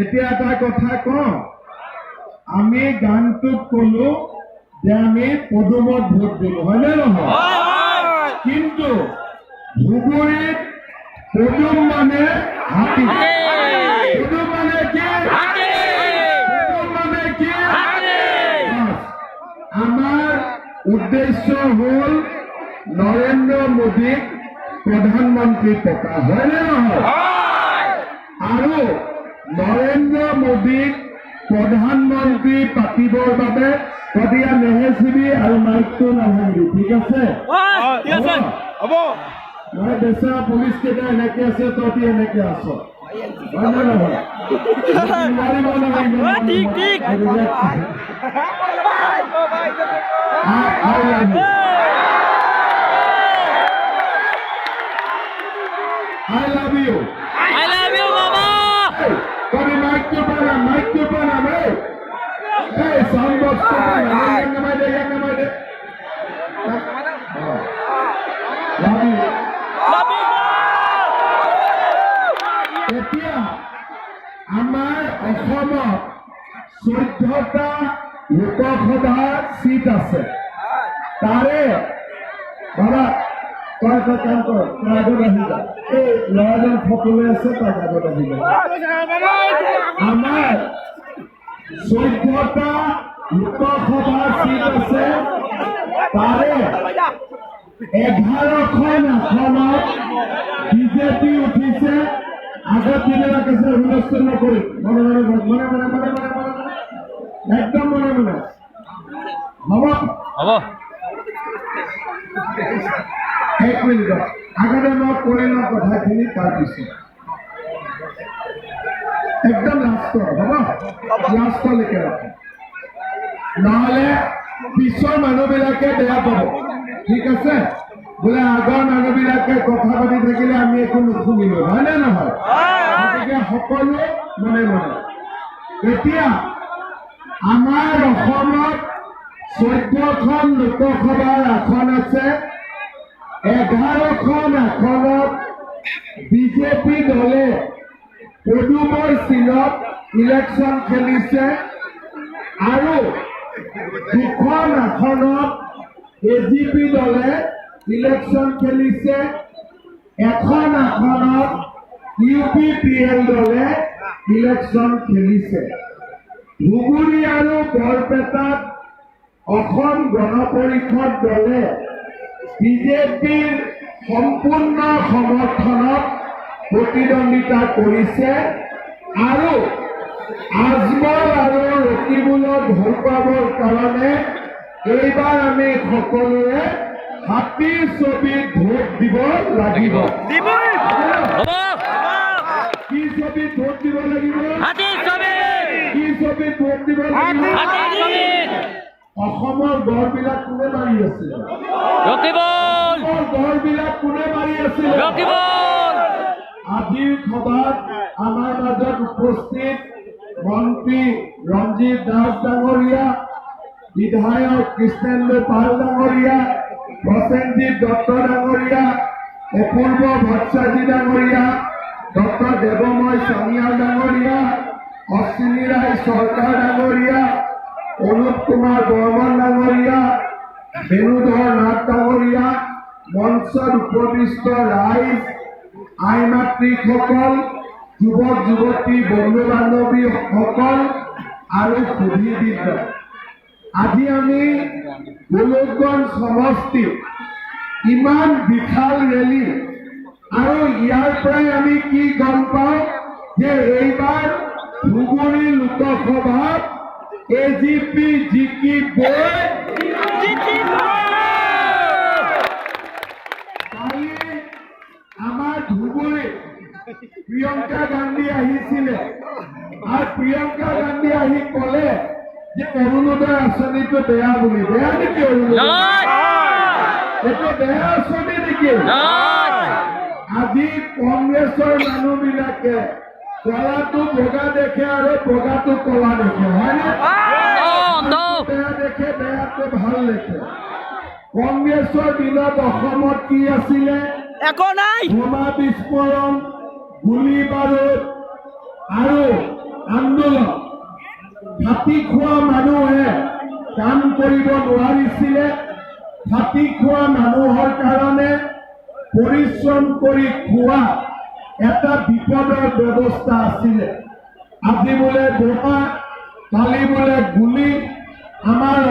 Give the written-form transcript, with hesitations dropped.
এতিয়া এটা কথা কওঁ, আমি গানটোত কলো যে আমি পদুমত ভোট দিলো, হয়নে নহয়? কিন্তু ধুবুৰীত পদুম মানে হাতী, পদুম মানে কি? পদুম মানে কি? আমাৰ উদ্দেশ্য হল নৰেন্দ্ৰ মোদীক প্ৰধানমন্ত্ৰী পতা, হয়নে নহয়? আৰু নৰেন্দ্ৰ মোদীক প্ৰধানমন্ত্ৰী পাতিবৰ বাবে কদিয়া নেহেচিবি আৰু মাইকটো নাভাঙিবি, ঠিক আছে? হ'ব। মই বেচেৰা পুলিচ কেইটা এনেকে আছে, তহঁতি এনেকে আছ, হয় নে নহয়? I love you. I love you, Mama. Kami mic tu panam, hey. Hey, sound box tu panam. Yang nama dia. Love you. এতিয়া আমাৰ অসমত 14টা লোকসভা সিট আছে, তাৰে বাবা তই এটা কাম কৰ, তই আগত আহি যা, এই ল'ৰাজন সকলোৱে আছে, তাক আগত আহি যা। আমাৰ 14টা লোকসভা সিট আছে, তাৰে 11খন আসনত বিজেপি উঠিছে। আগত দিনে কৈছে হুলস্থুল নকৰি, মনে একদম মনে হ'ব। এক মিনিট আগতে মই কৈ লওঁ কথাখিনি, তাৰপিছত একদম লাষ্টৰ হ'ব, লাষ্টলৈকে ৰাখোঁ, নহ'লে পিছৰ মানুহবিলাকে বেয়া পাব, ঠিক আছে? বোলে আগৰ মানুহবিলাকে কথা পাতি থাকিলে আমি একো নুশুনিলো, হয়নে নহয়? গতিকে সকলো মনে এতিয়া আমাৰ অসমত 14খন লোকসভাৰ আসন আছে, 11খন আসনত বিজেপি দলে পদুমৰ চিনত ইলেকশ্যন খেলিছে, আৰু 2খন আসনত এজিপি দলে ইলেকশ্যন খেলিছে, 1খন আসনত UPPL দলে ইলেকশ্যন খেলিছে। ধুবুৰী আৰু বৰপেটাত অসম গণ পৰিষদ দলে বিজেপিৰ সম্পূৰ্ণ সমৰ্থনত প্ৰতিদ্বন্দ্বিতা কৰিছে, আৰু আজমল আৰু ৰকিবুলক ভাল পাবৰ কাৰণে এইবাৰ আমি সকলোৱে হাতী ছবিত ভোট দিব লাগিব। কি ছবিত ভোট দিব লাগিব? কি ছবিত ভোট দিব লাগিব? অসমৰ গড়বিলাক কোনে মাৰি আছে? গড়বিলাক কোনে মাৰি আছে? আজিৰ সভাত আমাৰ মাজত উপস্থিত মন্ত্ৰী ৰঞ্জিত দাস ডাঙৰীয়া, বিধায়ক কৃষ্ণেন্দু পাল ডাঙৰীয়া, প্ৰসেনজিৎ দত্ত ডাঙৰীয়া, অপূৰ্ব ভট্টাচাৰ্য ডাঙৰীয়া, ডক্টৰ দেৱময় চানিয়াল ডাঙৰীয়া, অশ্বিনী ৰায় চৰকাৰ ডাঙৰীয়া, অনুপ কুমাৰ বৰ্মন ডাঙৰীয়া, বেণুধৰ নাথ ডাঙৰীয়া, মঞ্চত উপবিষ্ট ৰাইজ, আই মাতৃসকল, যুৱক যুৱতী, বন্ধু বান্ধৱীসকল আৰু সুধীবৃন্দ, আজি আমি গোলকগঞ্জ সমষ্টি ইমান বিশাল ৰেলী, আৰু ইয়াৰ পৰাই আমি কি গম পাওঁ যে এইবাৰ ধুবুৰী লোকসভাত এজিপি জিকিবই। কালি আমাৰ ধুবুৰীত প্ৰিয়ংকা গান্ধী আহিছিলে, আৰু প্ৰিয়ংকা গান্ধী আহি ক'লে যে অৰুণোদয় আঁচনিটো বেয়া বুলি। বেয়া নেকি অৰুণোদয়? এইটো বেয়া আঁচনি নেকি? আজি কংগ্ৰেছৰ মানুহবিলাকে কলাটো বগা দেখে আৰু বগাটো কলা দেখে, হয়নে? বেয়া দেখে, বেয়াটো ভাল দেখে। কংগ্ৰেছৰ দিনত অসমত কি আছিলে? একো নাই। বোমা বিস্ফোৰণ, গুলী বাৰুদ আৰু আন্দোলন ফাটি খোৱা মানুহে কাম কৰিব নোৱাৰিছিলে ফাটি খোৱা মানুহৰ কাৰণে পৰিশ্ৰম কৰি খোৱা এটা বিপদৰ ব্যৱস্থা আছিলে আজি বোলে বোমা কালি বোলে গুলি আমাৰ